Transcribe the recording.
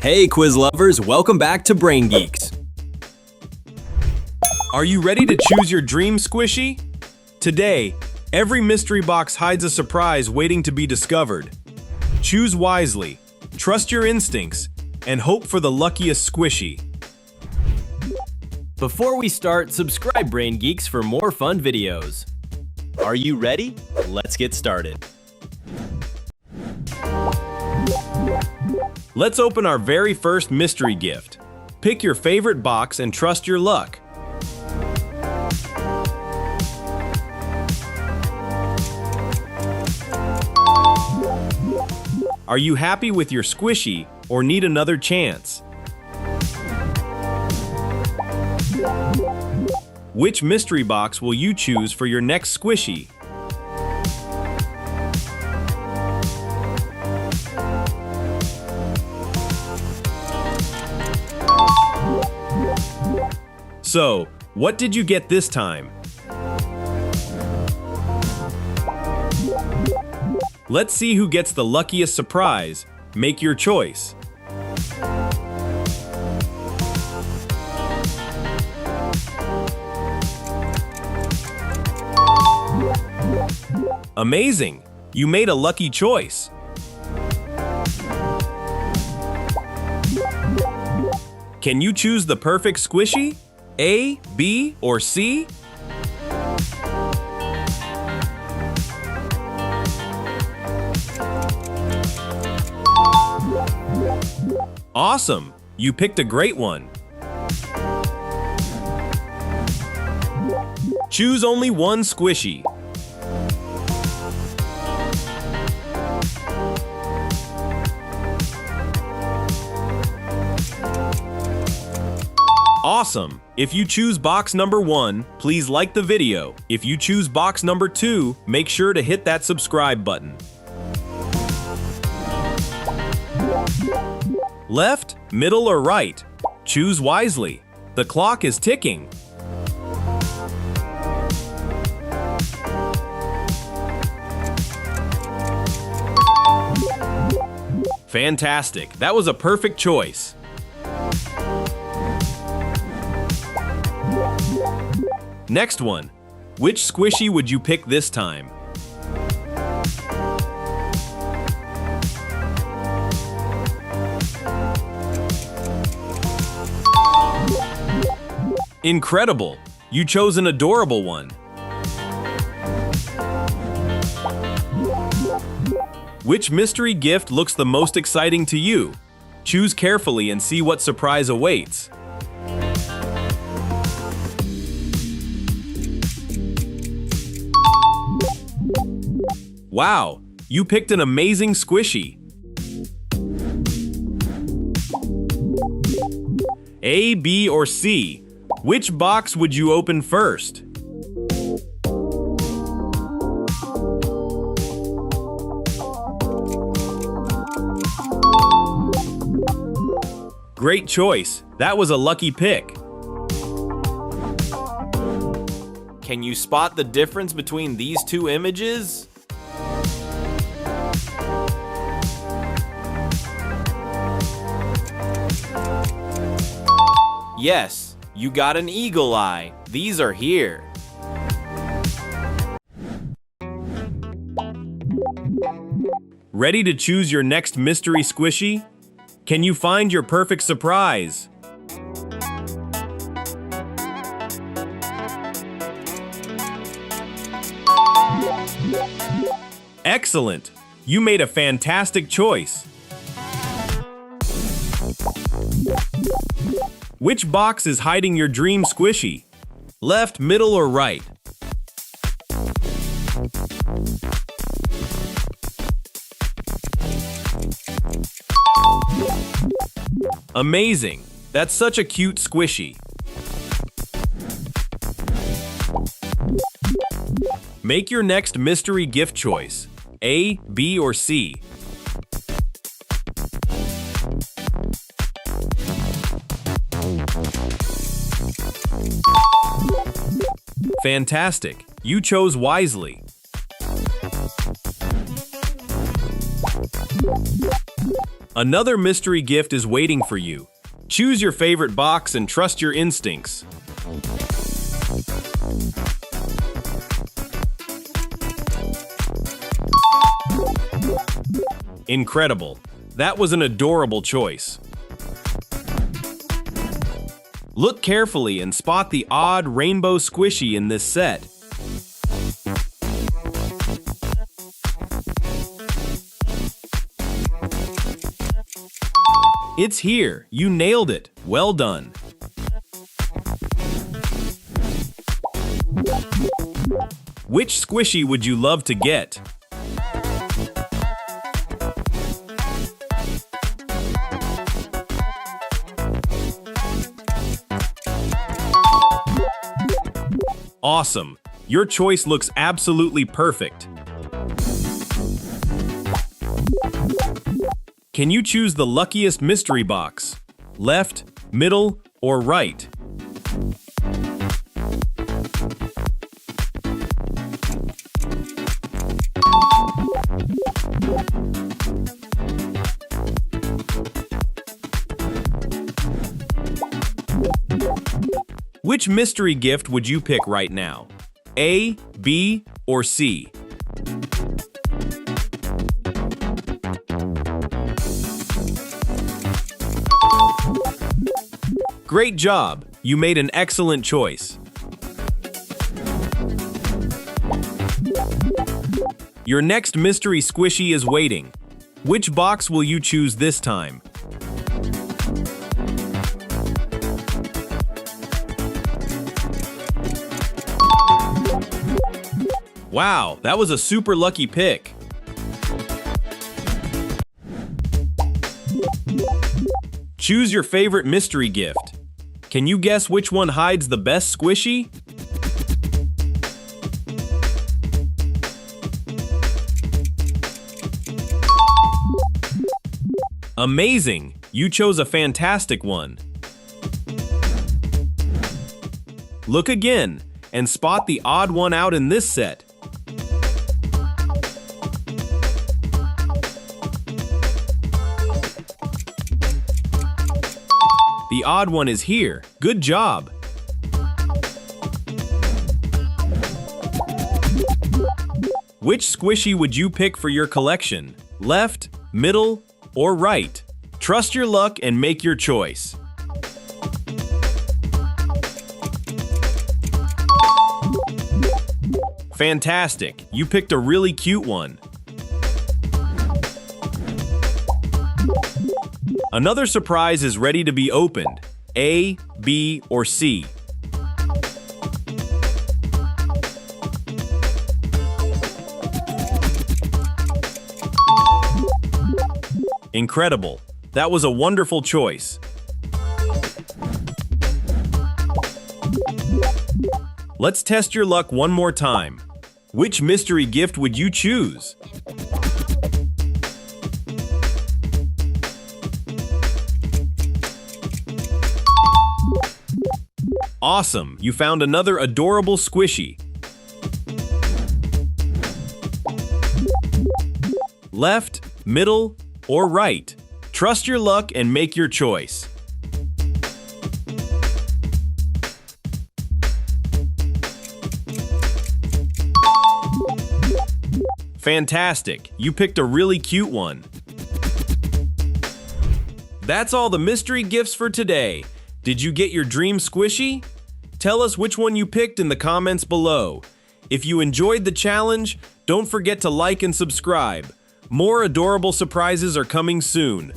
Hey quiz lovers, welcome back to Brain Geeks. Are you ready to choose your dream squishy? Today, every mystery box hides a surprise waiting to be discovered. Choose wisely, trust your instincts, and hope for the luckiest squishy. Before we start, subscribe Brain Geeks for more fun videos. Are you ready? Let's get started. Let's open our very first mystery gift. Pick your favorite box and trust your luck. Are you happy with your squishy or need another chance? Which mystery box will you choose for your next squishy? So, what did you get this time? Let's see who gets the luckiest surprise. Make your choice. Amazing! You made a lucky choice. Can you choose the perfect squishy? A, B, or C? Awesome! You picked a great one. Choose only one squishy. Awesome! If you choose box number 1, please like the video. If you choose box number 2, make sure to hit that subscribe button. Left, middle, or right? Choose wisely. The clock is ticking. Fantastic! That was a perfect choice. Next one. Which squishy would you pick this time? Incredible! You chose an adorable one. Which mystery gift looks the most exciting to you? Choose carefully and see what surprise awaits. Wow! You picked an amazing squishy. A, B, or C? Which box would you open first? Great choice. That was a lucky pick. Can you spot the difference between these two images? Yes, you got an eagle eye. These are here. Ready to choose your next mystery squishy? Can you find your perfect surprise? Excellent! You made a fantastic choice. Which box is hiding your dream squishy? Left, middle, or right? Amazing! That's such a cute squishy. Make your next mystery gift choice. A, B, or C? Fantastic! You chose wisely. Another mystery gift is waiting for you. Choose your favorite box and trust your instincts. Incredible. That was an adorable choice. Look carefully and spot the odd rainbow squishy in this set. It's here. You nailed it. Well done. Which squishy would you love to get? Awesome. Your choice looks absolutely perfect. Can you choose the luckiest mystery box? Left, middle, or right? Which mystery gift would you pick right now? A, B, or C? Great job! You made an excellent choice. Your next mystery squishy is waiting. Which box will you choose this time? Wow, that was a super lucky pick. Choose your favorite mystery gift. Can you guess which one hides the best squishy? Amazing! You chose a fantastic one. Look again and spot the odd one out in this set. The odd one is here. Good job. Which squishy would you pick for your collection? Left, middle, or right? Trust your luck and make your choice. Fantastic. You picked a really cute one. Another surprise is ready to be opened. A, B, or C? Incredible. That was a wonderful choice. Let's test your luck one more time. Which mystery gift would you choose? Awesome! You found another adorable squishy. Left, middle, or right? Trust your luck and make your choice. Fantastic! You picked a really cute one. That's all the mystery gifts for today. Did you get your dream squishy? Tell us which one you picked in the comments below. If you enjoyed the challenge, don't forget to like and subscribe. More adorable surprises are coming soon.